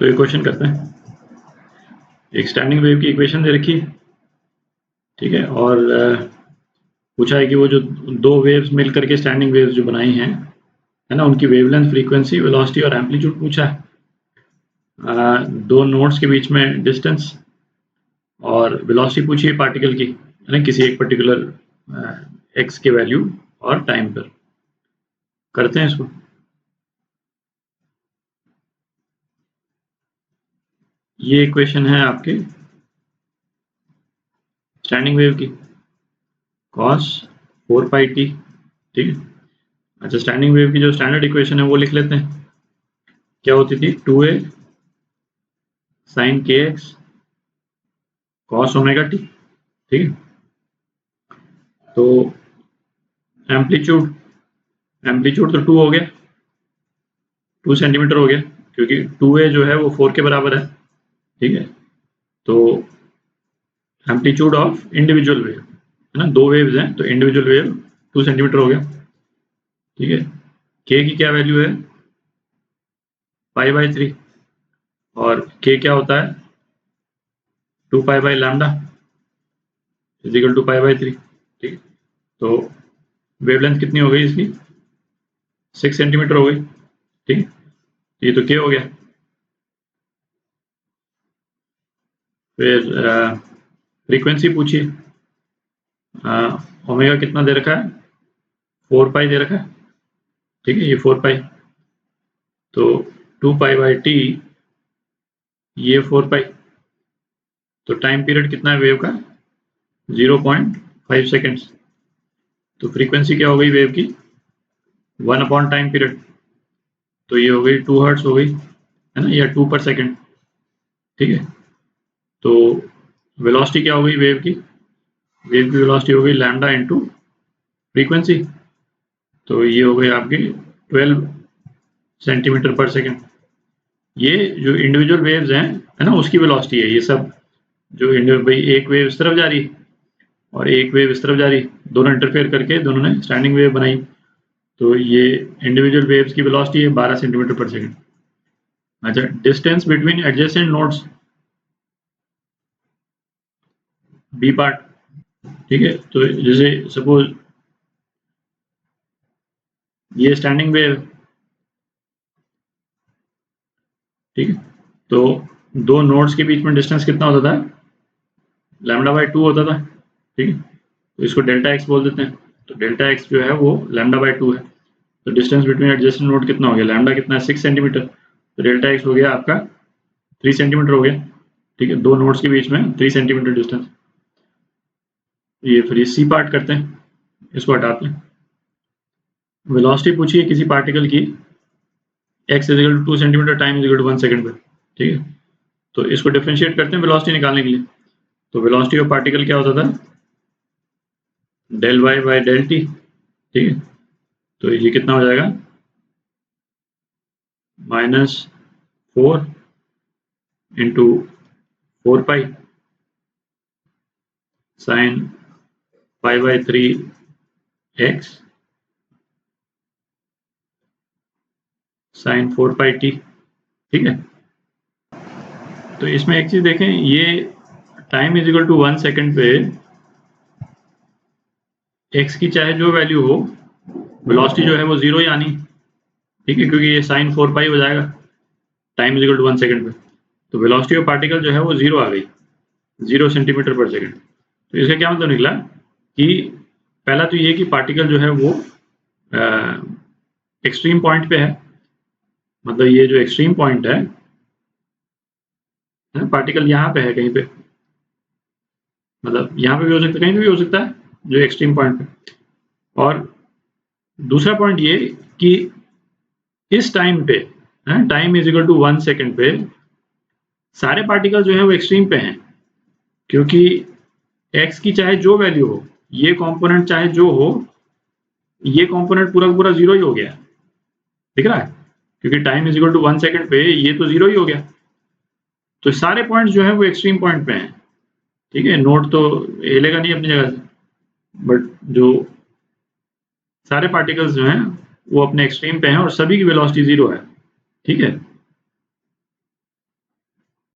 तो ये क्वेश्चन करते हैं। एक स्टैंडिंग वेव की इक्वेशन दे रखी है, ठीक है, और पूछा है कि वो जो दो वेव्स मिल करके स्टैंडिंग वेव्स जो बनाई हैं, है ना, उनकी वेवलेंथ, फ्रीक्वेंसी, वेलोसिटी और एम्पलीट्यूड पूछा है। दो नोड्स के बीच में डिस्टेंस और वेलोसिटी पूछी है पार्टिकल की, है ना, किसी एक पर्टिकुलर एक्स के वैल्यू और टाइम पर। करते हैं इसको। ये इक्वेशन है आपके स्टैंडिंग वेव की, cos 4 पाई टी, ठीक है। अच्छा, स्टैंडिंग वेव की जो स्टैंडर्ड इक्वेशन है वो लिख लेते हैं। क्या होती थी? 2a sin kx cos omega T, ठीक है। तो एम्पलीट्यूड तो 2 हो गया, 2 सेंटीमीटर हो गया, क्योंकि 2a जो है वो 4 के बराबर है, ठीक है। तो एम्पलीट्यूड ऑफ इंडिविजुअल वेव, है ना, दो वेव्स हैं तो इंडिविजुअल वेव 2 सेंटीमीटर हो गया, ठीक है। k की क्या वैल्यू है? π/3, और k क्या होता है? 2 pi by lambda is equal to π/3, ठीक है। तो वेवलेंथ कितनी हो गई इसकी? 6 सेंटीमीटर हो गई, ठीक है। ये तो k हो गया। फिर फ्रीक्वेंसी पूछिए। ओमेगा कितना दे रखा है? 4 पाई दे रखा है, ठीक है, ये 4 पाई। तो 2 π/t, ये 4 पाई। तो टाइम पीरियड कितना है वेव का? 0.5 सेकेंड्स। तो फ्रीक्वेंसी क्या हो गई वेव की? 1 अपॉन टाइम पीरियड, तो ये हो गई 2 हर्ट्ज हो गई, है ना, या 2 पर सेकेंड, ठीक है। तो वेलोसिटी क्या हो गई वेव की? वेव की वेलोसिटी हो गई लैम्डा इंटू फ्रीक्वेंसी, तो ये हो गई आपकी 12 सेंटीमीटर पर सेकेंड। ये जो इंडिविजुअल वेव्स हैं, है ना, उसकी वेलोसिटी है ये सब। जो भाई एक वेव इस तरफ जा रही और एक वेव इस तरफ जा रही, दोनों इंटरफेयर करके दोनों ने स्टैंडिंग वेव बनाई। तो ये इंडिविजुअल वेव्स की वेलोसिटी है 12 सेंटीमीटर पर सेकेंड। अच्छा, distance between adjacent nodes, B part, ठीक है। तो जैसे सपोज ये स्टैंडिंग वेव, ठीक है, तो दो नोड्स के बीच में डिस्टेंस कितना होता था? λ/2 होता था, ठीक है। तो इसको डेल्टा एक्स बोल देते हैं। तो डेल्टा एक्स जो है वो λ/2 है। तो डिस्टेंस बिटवीन एडजेसेंट नोड कितना हो गया? लैम्डा कितना है? 6 सेंटीमीटर। तो डेल्टा एक्स हो गया आपका 3 सेंटीमीटर हो गया, ठीक है। दो नोड्स के बीच में 3 सेंटीमीटर डिस्टेंस। ये फिर सी पार्ट करते हैं, इसको हटाते हैं। वेलोसिटी पूछिए किसी पार्टिकल की, x equal to 2 centimetre, time is equal to 1 second पर, ठीक है। तो इसको डिफरेंशिएट करते हैं वेलोसिटी निकालने के लिए। तो वेलोसिटी ऑफ पार्टिकल क्या होता था? del y by del t, ठीक है। तो ये कितना हो जाएगा? -4 into 4 pi sine π/3 x sine 4 pi t, ठीक है। तो इसमें एक चीज देखें, ये टाइम इजिकल टू 1 सेकंड पे x की चाहे जो वैल्यू हो, वेलोसिटी जो है वो 0 ही आनी, ठीक है, क्योंकि ये साइन 4 पाई हो जाएगा टाइम इजिकल टू 1 सेकंड पे। तो वेलोसिटी ऑफ पार्टिकल जो है वो 0 आ गई, 0 सेंटीमीटर पर सेकंड। तो इसका क्या मतलब निकला कि पहला तो ये कि पार्टिकल जो है वो एक्सट्रीम पॉइंट पे है, मतलब ये जो एक्सट्रीम पॉइंट है, पार्टिकल यहाँ पे है कहीं पे, मतलब यहाँ पे भी हो सकता है, कहीं पे भी हो सकता है, जो एक्सट्रीम पॉइंट पे। और दूसरा पॉइंट ये कि इस टाइम पे, time is equal to 1 second पे, सारे पार्टिकल जो है वो एक्सट्रीम पे हैं, क्योंकि x की चाहे जो वैल्यू हो, ये कंपोनेंट चाहे जो हो, ये कंपोनेंट पूरा पूरा 0 ही हो गया, दिख रहा है, क्योंकि time is equal to 1 second पे ये तो 0 ही हो गया। तो सारे पॉइंट जो है वो एक्सट्रीम पॉइंट पे हैं, ठीक है। नोड तो हिलेगा नहीं अपनी जगह से, बट जो सारे पार्टिकल्स जो हैं वो अपने एक्सट्रीम पे हैं और सभी की वेलोसिटी 0 है, ठीक है।